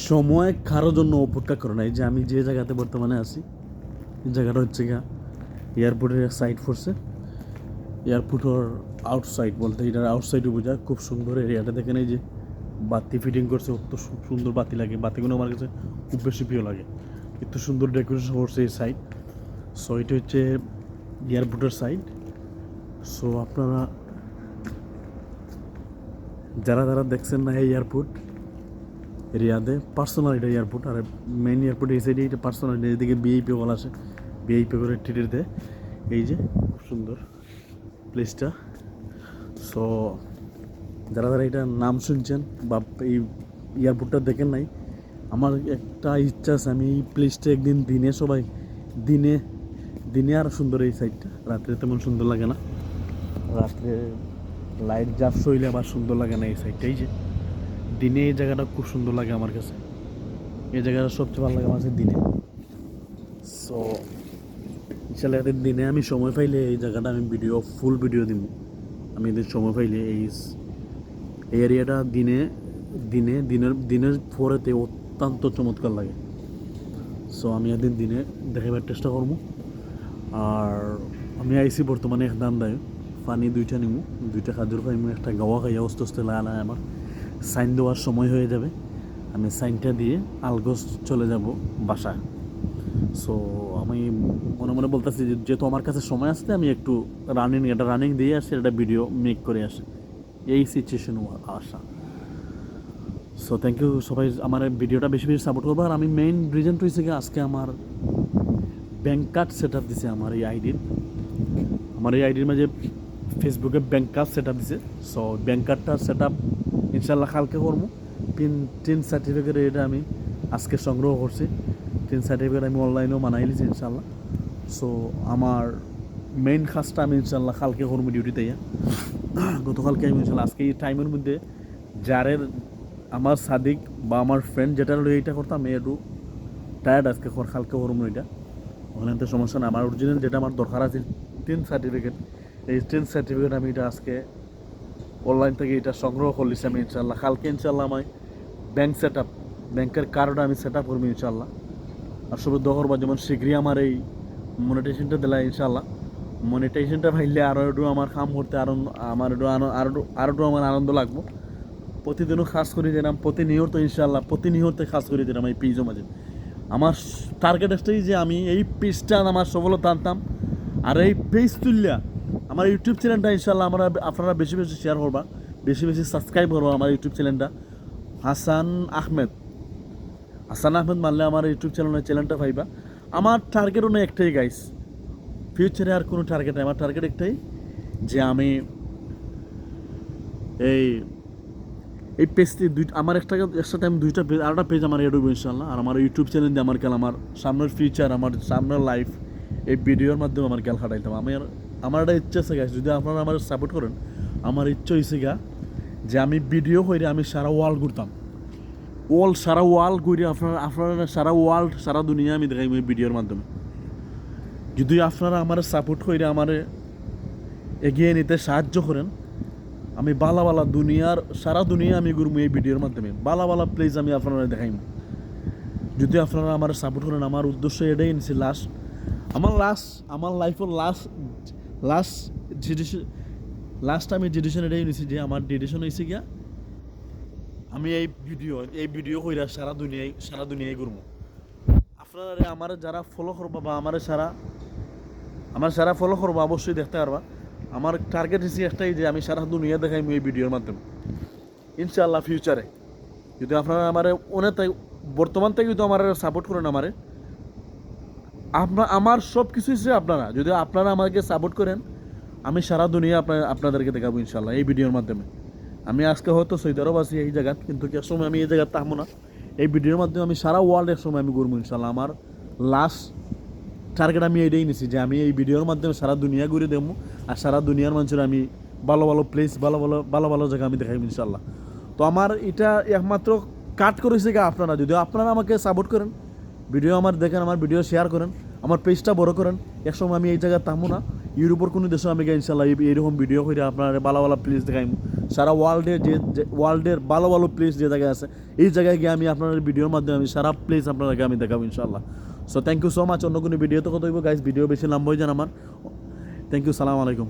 সময় কারোর জন্য অপেক্ষা করে না। এই যে আমি যে জায়গাতে বর্তমানে আছি, এই জায়গাটা হচ্ছে গিয়া এয়ারপোর্টের সাইড ফোর্সে। এয়ারপোর্টের আউটসাইড বলতে এটার আউটসাইডে বোঝায়। খুব সুন্দর এরিয়াটা দেখেন। এই যে বাতি ফিটিং করছে, অত সুন্দর বাতি লাগে। বাতিগুলো আমার কাছে খুব বেশি প্রিয় লাগে। এত সুন্দর ডেকোরেশন করছে এই সাইড। সো এটা হচ্ছে এয়ারপোর্টের সাইড। সো আপনারা যারা যারা দেখছেন না এই এয়ারপোর্ট রিয়াদে, পার্সোনাল এটা এয়ারপোর্ট। আর মেইন এয়ারপোর্ট এই সাইডে এটা পার্সোনাল। এদিকে বিআইপি কল আসে, বিআইপি করে টিকিট দেয়। এই যে খুব সুন্দর প্লেসটা। সো যারা যারা এটা নাম শুনছেন বা এই এয়ারপোর্টটা দেখেন নাই, আমার একটা ইচ্ছা আছে আমি এই প্লেসটা একদিন দিনে সবাই দিনে দিনে আর সুন্দর এই সাইডটা। রাত্রে তেমন সুন্দর লাগে না, রাত্রে লাইট জাপ হইলে আবার সুন্দর লাগে না এই সাইডটা। এই যে দিনে এই জায়গাটা খুব সুন্দর লাগে আমার কাছে। এই জায়গাটা সবচেয়ে ভালো লাগে আমার কাছে দিনে। সো ইনশাল্লাহ এদের দিনে আমি সময় পাইলে এই জায়গাটা আমি ফুল ভিডিও দিব। আমি এদের সময় পাইলে এই এরিয়াটা দিনের পরেতে অত্যন্ত চমৎকার লাগে। সো আমি একদিন দিনে দেখাবার চেষ্টা করবো। আর আমি আইসি বর্তমানে এক দাম দেয় পানি দুইটা নিমু, দুইটা খাজুর খাইমু, একটা গাওয়া খাইয়া অস্তে অস্তে লাগানো আমার সাইন দেওয়ার সময় হয়ে যাবে। আমি সাইনটা দিয়ে আলগোস চলে যাব বাসায়। সো আমি মনে মনে বলতেছি যে যেহেতু আমার কাছে সময় আসতে আমি একটু রানিং দিয়ে আসি, একটা ভিডিও মেক করে আসি। এই সিচুয়েশন আসা। সো থ্যাংক ইউ সবাই আমার ভিডিওটা বেশি বেশি সাপোর্ট করবো। আর আমি মেইন রিজন হয়েছে কি আজকে আমার ব্যাঙ্ক কার্ড সেট আপ দিছে আমার এই আইডির মাঝে ফেসবুকে ব্যাঙ্ক কার্ড সেট আপ দিছে। সো ব্যাঙ্ক কার্ডটা সেট আপ ইনশাল্লাহ কালকে করবো। টিন সার্টিফিকেট এটা আমি আজকে সংগ্রহ করছি। টিন সার্টিফিকেট আমি অনলাইনেও বানাই লিছি ইনশাল্লাহ। সো আমার মেইন কাজটা আমি ইনশাল্লাহ কালকে করবো ডিউটিতে। গতকালকে আমি ইনশাল্লাহ আজকে এই টাইমের মধ্যে যারের আমার সাদিক বা আমার ফ্রেন্ড যেটা হলো এইটা করতাম, আমি একটু টায়ার্ড আজকে কালকে করবো এটা। ওখানে তো সমস্যা না। আমার অরিজিনাল যেটা আমার দরকার আছে টিন সার্টিফিকেট, এই টিন সার্টিফিকেট আমি এটা আজকে অনলাইন থেকে এটা সংগ্রহ করলিছি আমি ইনশাল্লাহ। কালকে ইনশাল্লাহ আমি ব্যাংকের কার্ডটা আমি সেট আপ করবো ইনশাল্লাহ। আর সব দোয়া করবো যেমন শীঘ্রই আমার এই মনিটাইজেশনটা দিলা ইনশাল্লাহ। মনিটাইজেশনটা ভাইলে আরও একটু আমার কাম করতে আমার একটু আমার আনন্দ লাগবো। প্রতিদিনও কাজ করি দিলাম, প্রতিনিয়ত ইনশাল্লাহ প্রতিনিয়ত কাজ করে দিলাম এই পেজের মাঝে। আমার টার্গেট একটাই যে আমি এই পেজটা আমার সফলতা আনতাম। আর এই পেজ তুললা আমার ইউটিউব চ্যানেলটা ইনশাল্লাহ আপনারা বেশি বেশি শেয়ার করবা, বেশি বেশি সাবস্ক্রাইব করবো আমার ইউটিউব চ্যানেলটা। হাসান আহমেদ মানলে আমার ইউটিউব চ্যানেলটা পাইবা। আমার টার্গেটও না একটাই গাইস, ফিউচারে আর কোনো টার্গেট নেই। আমার টার্গেট একটাই যে আমি এই পেজটি আমার একসাথে আমি দুইটা পেজ, আরেকটা পেজ আমার এড হইব ইনশাল্লাহ। আর আমার ইউটিউব চ্যানেল দিয়ে আমার সামনের ফিউচার, আমার সামনের লাইফ এই ভিডিওর মাধ্যমে আমার খেয়াল খাটাইতাম। আমার একটা ইচ্ছা আছে গাইস, যদি আপনারা আমার সাপোর্ট করেন, আমার ইচ্ছা হয়েছে যে আমি ভিডিও করে আমি সারা ওয়ার্ল্ড ঘুরতাম। সারা ওয়ার্ল্ড ঘুরে আপনারা সারা দুনিয়া আমি দেখাই এই ভিডিওর মাধ্যমে। যদি আপনারা আমার সাপোর্ট করে আমার এগিয়ে নিতে সাহায্য করেন, আমি বালা সারা দুনিয়া আমি ঘুরবো এই ভিডিওর মাধ্যমে। বালা প্লেস আমি আপনারা দেখাইব। যদি আপনারা আমার সাপোর্ট করেন, আমার উদ্দেশ্য এটাই নিছি। আমার লাইফের লাস্ট আমি ডিসিশন এটাই নিছি যে আমার ডিসিশন হয়েছে গিয়া আমি এই ভিডিও কইরা সারা দুনিয়ায় ঘুরবো। আপনারা আমার যারা ফলো করবা বা আমার সারা ফলো করবো অবশ্যই দেখতে পারবা। আমার টার্গেট হিসেবে একটাই যে আমি সারা দুনিয়া দেখাই এই ভিডিওর মাধ্যমে ইনশাআল্লাহ। ফিউচারে যদি আপনারা আমার বর্তমান থেকে যদি আমার সাপোর্ট করেন, আমার সব কিছু হিসেবে আপনারা আমাকে সাপোর্ট করেন, আমি সারা দুনিয়া আপনাদেরকে দেখাবো ইনশাআল্লাহ এই ভিডিওর মাধ্যমে। আমি আজকে হয়তো সৌদি আরব আছি এই জায়গা, কিন্তু এক সময় আমি এই জায়গায় থাকবো না। এই ভিডিওর মাধ্যমে আমি সারা ওয়ার্ল্ড এক সময় আমি ঘুরবো ইনশাআল্লাহ। আমার লাস্ট টার্গেট আমি এটাই নিছি যে আমি এই ভিডিওর মাধ্যমে সারা দুনিয়া ঘুরে দেবো। আর সারা দুনিয়ার মানুষের আমি ভালো প্লেস ভালো জায়গা আমি দেখাই ইনশাআল্লাহ। তো আমার এটা একমাত্র কাট করেছে আপনারা। যদি আপনারা আমাকে সাপোর্ট করেন, ভিডিও আমার দেখেন, আমার ভিডিও শেয়ার করেন, আমার পেজটা বড় করেন, একসময় আমি এই জায়গায় থামবো না। ইউরোপের কোনো দেশে আমি ইনশাআল্লাহ এইরকম ভিডিও করে আপনারা ভালো প্লেস দেখাইম, সারা ওয়ার্ল্ডের যে ওয়ার্ল্ডের ভালো ভালো প্লেস যে জায়গায় আছে এই জায়গায় গিয়ে আমি আপনার ভিডিওর মাধ্যমে আমি সারা প্লেস আপনাদেরকে আমি দেখাবো ইনশাআল্লাহ। So thank you so much. অন্য কোনো ভিডিও তো কত হইব গাইস, ভিডিও বেশি লম্বা হয়ে যান আমার। থ্যাংক ইউ, সালাম আলাইকুম।